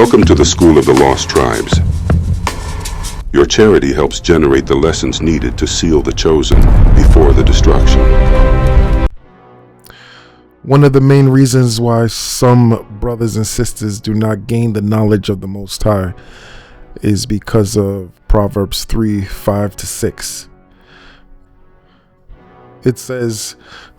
Welcome to the School of the Lost Tribes. Your charity helps generate the lessons needed to seal the chosen before the destruction. One of the main reasons why some brothers and sisters do not gain the knowledge of the Most High is because of Proverbs 3:5-6. It says,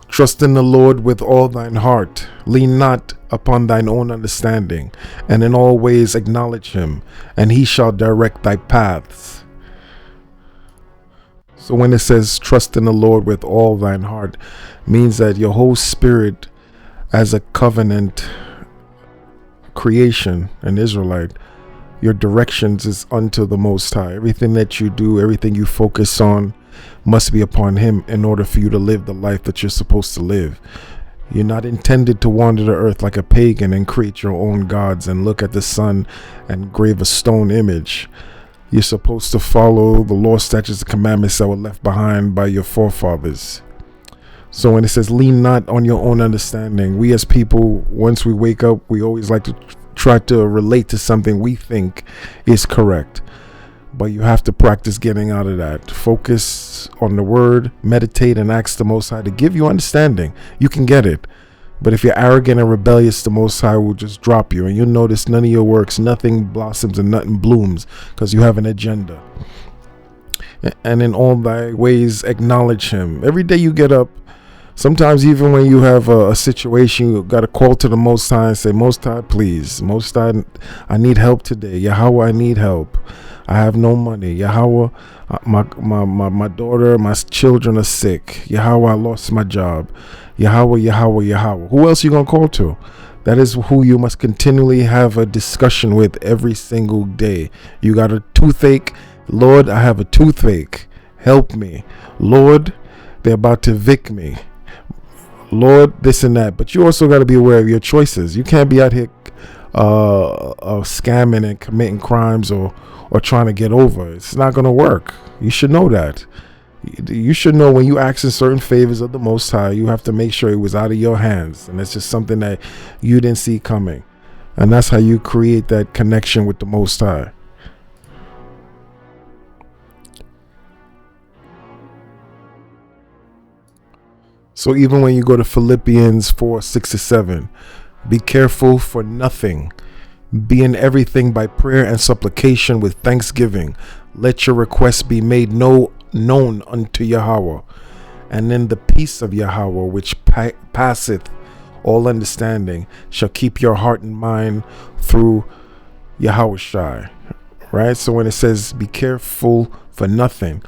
"Trust in the Lord with all thine heart, lean not upon thine own understanding, and in all ways acknowledge him, and he shall direct thy paths." So when it says trust in the Lord with all thine heart, means that your whole spirit as a covenant creation, an Israelite, your directions is unto the Most High. Everything that you do, everything you focus on must be upon him in order for you to live the life that you're supposed to live. You're not intended to wander the earth like a pagan and create your own gods and look at the sun and grave a stone image. You're supposed to follow the law, statutes, and commandments that were left behind by your forefathers. So when it says lean not on your own understanding, we as people, once we wake up, we always like to try to relate to something we think is correct. But you have to practice getting out of that. Focus on the word, meditate, and ask the Most High to give you understanding. You can get it. But if you're arrogant and rebellious, the Most High will just drop you. And you'll notice none of your works, nothing blossoms and nothing blooms because you have an agenda. And in all thy ways, acknowledge him. Every day you get up, sometimes even when you have a situation, you got to call to the Most High and say, Most High, please. Most High, I need help today. Yahweh, I need help. I have no money. Yahweh, my daughter, my children are sick. Yahweh, I lost my job. Yahweh, Yahweh, Yahweh. Who else are you going to call to? That is who you must continually have a discussion with every single day. You got a toothache. Lord, I have a toothache. Help me. Lord, they're about to evict me. Lord, this and that. But you also got to be aware of your choices. You can't be out here scamming and committing crimes or trying to get over. It's not going to work. You should know that. You should know when you ask in certain favors of the Most High, you have to make sure it was out of your hands. And it's just something that you didn't see coming. And that's how you create that connection with the Most High. So even when you go to Philippians 4:6-7, be careful for nothing. Be in everything by prayer and supplication with thanksgiving. Let your requests be made known unto Yahweh. And then the peace of Yahweh, which passeth all understanding, shall keep your heart and mind through Yahushua. Right? So when it says be careful for nothing,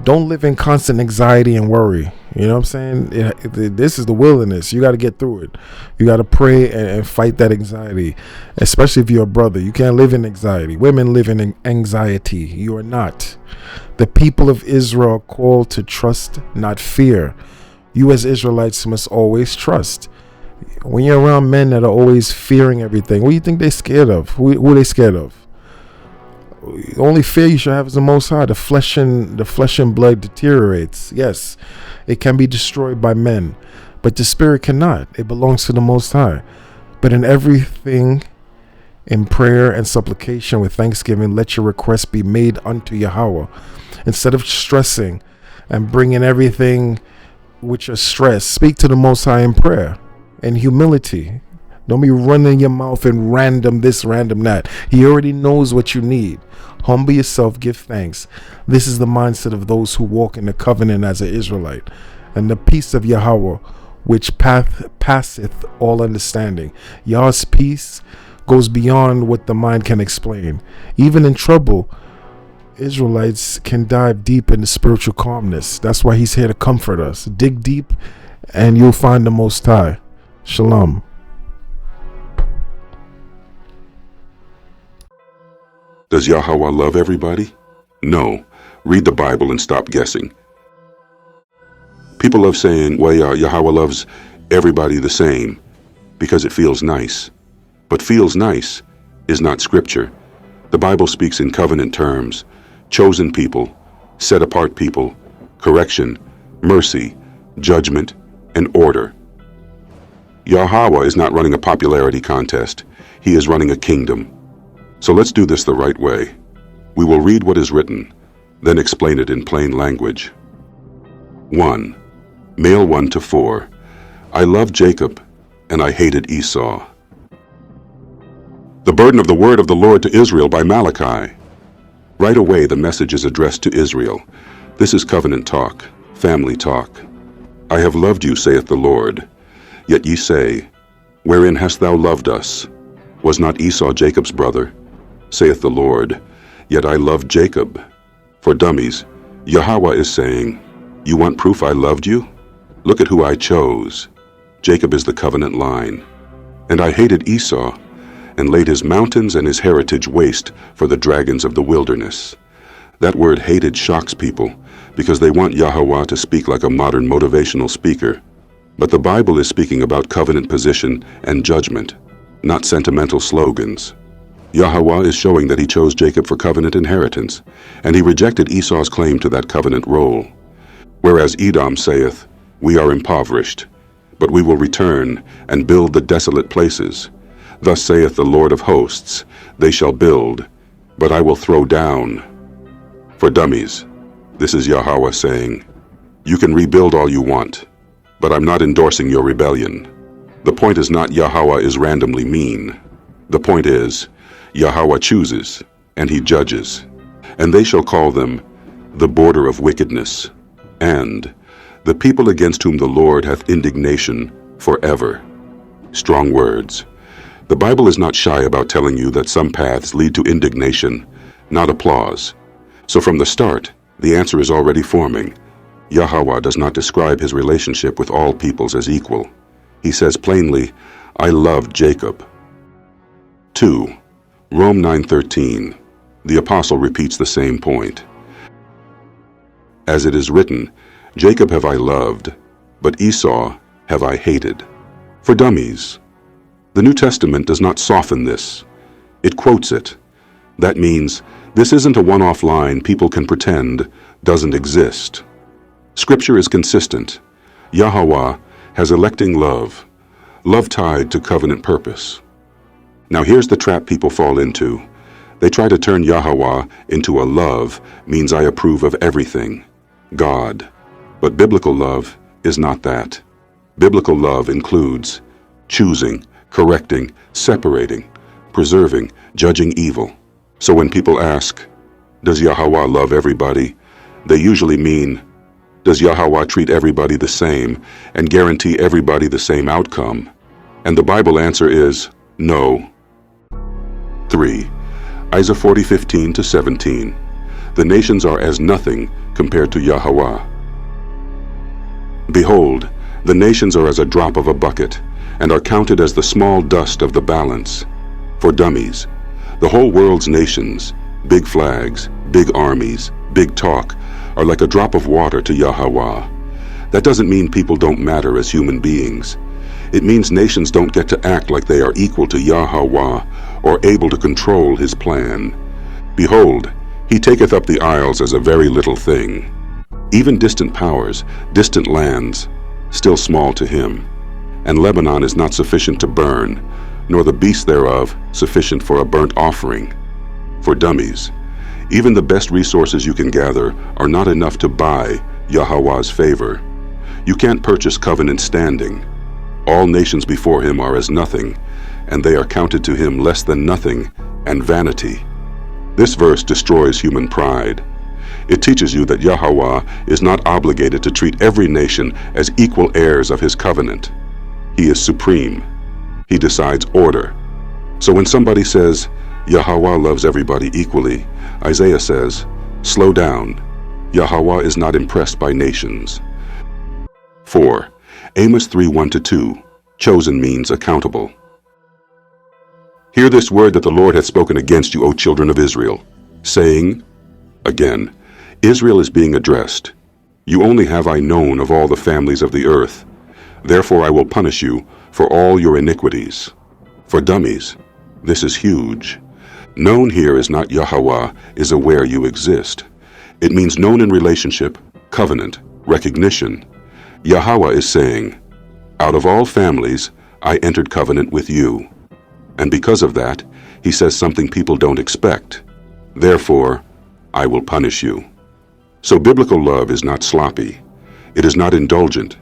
don't live in constant anxiety and worry. You know what I'm saying? This is the wilderness. You got to get through it. You got to pray and fight that anxiety, especially if you're a brother. You can't live in anxiety. Women live in anxiety. You are not. The people of Israel are called to trust, not fear. You as Israelites must always trust. When you're around men that are always fearing everything, what do you think they're scared of? Who are they scared of? The only fear you should have is the Most High. The flesh and blood deteriorates. Yes, it can be destroyed by men, but the spirit cannot. It belongs to the Most High. But in everything, in prayer and supplication with thanksgiving, let your requests be made unto Yahweh. Instead of stressing and bringing everything with your stress, speak to the Most High in prayer and humility. Don't be running your mouth in random this, random that. He already knows what you need. Humble yourself, give thanks. This is the mindset of those who walk in the covenant as an Israelite. And the peace of Yahweh, which passeth all understanding. Yah's peace goes beyond what the mind can explain. Even in trouble, Israelites can dive deep into spiritual calmness. That's why he's here to comfort us. Dig deep and you'll find the Most High. Shalom. Does Yahweh love everybody? No. Read the Bible and stop guessing. People love saying, well, Yahweh loves everybody the same because it feels nice. But feels nice is not scripture. The Bible speaks in covenant terms. Chosen people, set apart people, correction, mercy, judgment, and order. Yahweh is not running a popularity contest. He is running a kingdom. So let's do this the right way. We will read what is written, then explain it in plain language. 1. Male 1 to 4. I loved Jacob, and I hated Esau. The burden of the word of the Lord to Israel by Malachi. Right away the message is addressed to Israel. This is covenant talk, family talk. I have loved you, saith the Lord. Yet ye say, Wherein hast thou loved us? Was not Esau Jacob's brother? Saith the Lord, Yet I loved Jacob. For dummies, Yahweh is saying, You want proof I loved you? Look at who I chose. Jacob is the covenant line. And I hated Esau, and laid his mountains and his heritage waste for the dragons of the wilderness. That word hated shocks people, because they want Yahweh to speak like a modern motivational speaker. But the Bible is speaking about covenant position and judgment, not sentimental slogans. Yahweh is showing that he chose Jacob for covenant inheritance, and he rejected Esau's claim to that covenant role. Whereas Edom saith, We are impoverished, but we will return and build the desolate places. Thus saith the Lord of hosts, They shall build, but I will throw down. For dummies, this is Yahweh saying, You can rebuild all you want, but I'm not endorsing your rebellion. The point is not Yahweh is randomly mean. The point is, Yahweh chooses, and he judges. And they shall call them the border of wickedness, and the people against whom the Lord hath indignation forever. Strong words. The Bible is not shy about telling you that some paths lead to indignation, not applause. So from the start, the answer is already forming. Yahweh does not describe his relationship with all peoples as equal. He says plainly, I loved Jacob. 2. Rome 9:13. The apostle repeats the same point. As it is written, Jacob have I loved, but Esau have I hated. For dummies. The New Testament does not soften this. It quotes it. That means this isn't a one-off line people can pretend doesn't exist. Scripture is consistent. Yahweh has electing love, love tied to covenant purpose. Now here's the trap people fall into. They try to turn Yahweh into a love means I approve of everything, God. But biblical love is not that. Biblical love includes choosing, correcting, separating, preserving, judging evil. So when people ask, does Yahweh love everybody? They usually mean, does Yahweh treat everybody the same and guarantee everybody the same outcome? And the Bible answer is no. 3. Isaiah 40:15-17. The nations are as nothing compared to Yahweh. Behold, the nations are as a drop of a bucket, and are counted as the small dust of the balance. For dummies, the whole world's nations, big flags, big armies, big talk, are like a drop of water to Yahweh. That doesn't mean people don't matter as human beings. It means nations don't get to act like they are equal to Yahweh or able to control his plan. Behold, he taketh up the isles as a very little thing. Even distant powers, distant lands, still small to him. And Lebanon is not sufficient to burn, nor the beasts thereof sufficient for a burnt offering. For dummies, even the best resources you can gather are not enough to buy Yahweh's favor. You can't purchase covenant standing. All nations before him are as nothing, and they are counted to him less than nothing and vanity. This verse destroys human pride. It teaches you that Yahweh is not obligated to treat every nation as equal heirs of his covenant. He is supreme. He decides order. So when somebody says, Yahweh loves everybody equally, Isaiah says, slow down. Yahweh is not impressed by nations. 4. Amos 3:1-2. Chosen means accountable. Hear this word that the Lord hath spoken against you, O children of Israel, saying, again, Israel is being addressed. You only have I known of all the families of the earth. Therefore I will punish you for all your iniquities. For dummies, this is huge. Known here is not Yahweh is aware you exist. It means known in relationship, covenant, recognition. Yahweh is saying, out of all families, I entered covenant with you. And because of that, He says something people don't expect. Therefore, I will punish you. So biblical love is not sloppy. It is not indulgent.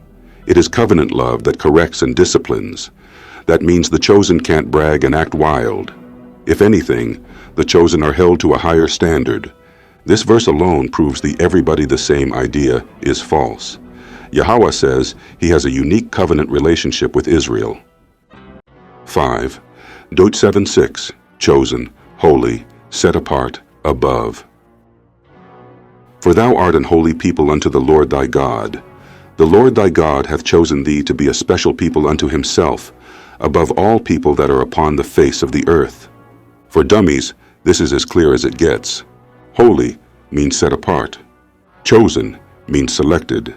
It is covenant love that corrects and disciplines. That means the chosen can't brag and act wild. If anything, the chosen are held to a higher standard. This verse alone proves the everybody the same idea is false. Yahweh says he has a unique covenant relationship with Israel. 5. Doth 7:6, chosen, holy, set apart, above. For thou art an holy people unto the Lord thy God. The Lord thy God hath chosen thee to be a special people unto himself, above all people that are upon the face of the earth. For dummies, this is as clear as it gets. Holy means set apart. Chosen means selected.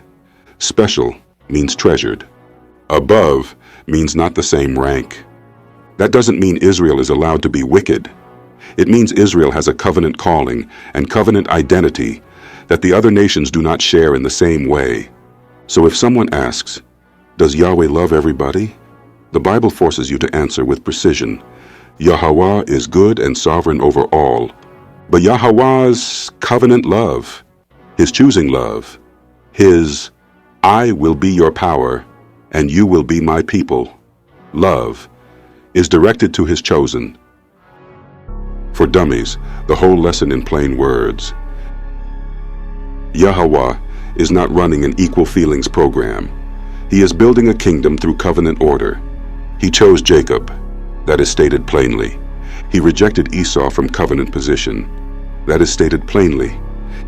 Special means treasured. Above means not the same rank. That doesn't mean Israel is allowed to be wicked. It means Israel has a covenant calling and covenant identity that the other nations do not share in the same way. So if someone asks, does Yahweh love everybody? The Bible forces you to answer with precision. Yahweh is good and sovereign over all, but Yahweh's covenant love, his choosing love, his I will be your power and you will be my people love is directed to his chosen. For dummies, the whole lesson in plain words. Yahweh is not running an equal feelings program. He is building a kingdom through covenant order. He chose Jacob. That is stated plainly. He rejected Esau from covenant position. That is stated plainly.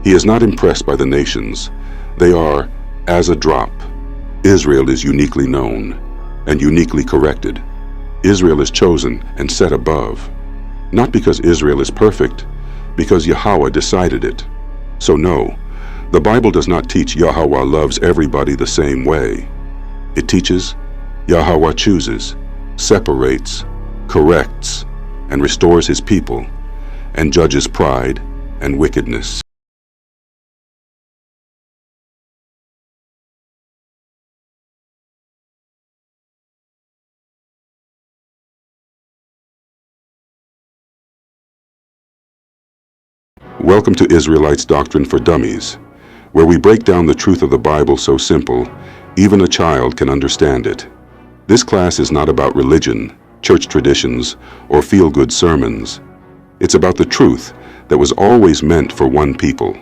He is not impressed by the nations. They are as a drop. Israel is uniquely known and uniquely corrected. Israel is chosen and set above. Not because Israel is perfect, because Yahweh decided it. So no, the Bible does not teach Yahweh loves everybody the same way. It teaches Yahweh chooses, separates, corrects, and restores his people, and judges pride and wickedness. Welcome to Israelites Doctrine for Dummies, where we break down the truth of the Bible so simple, even a child can understand it. This class is not about religion, church traditions, or feel-good sermons. It's about the truth that was always meant for one people,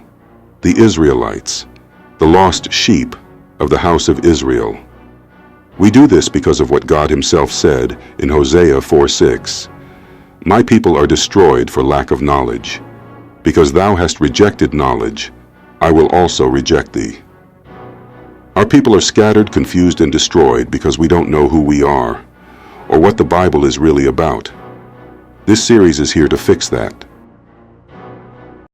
the Israelites, the lost sheep of the house of Israel. We do this because of what God himself said in Hosea 4:6. My people are destroyed for lack of knowledge. Because thou hast rejected knowledge, I will also reject thee. Our people are scattered, confused, and destroyed because we don't know who we are, or what the Bible is really about. This series is here to fix that.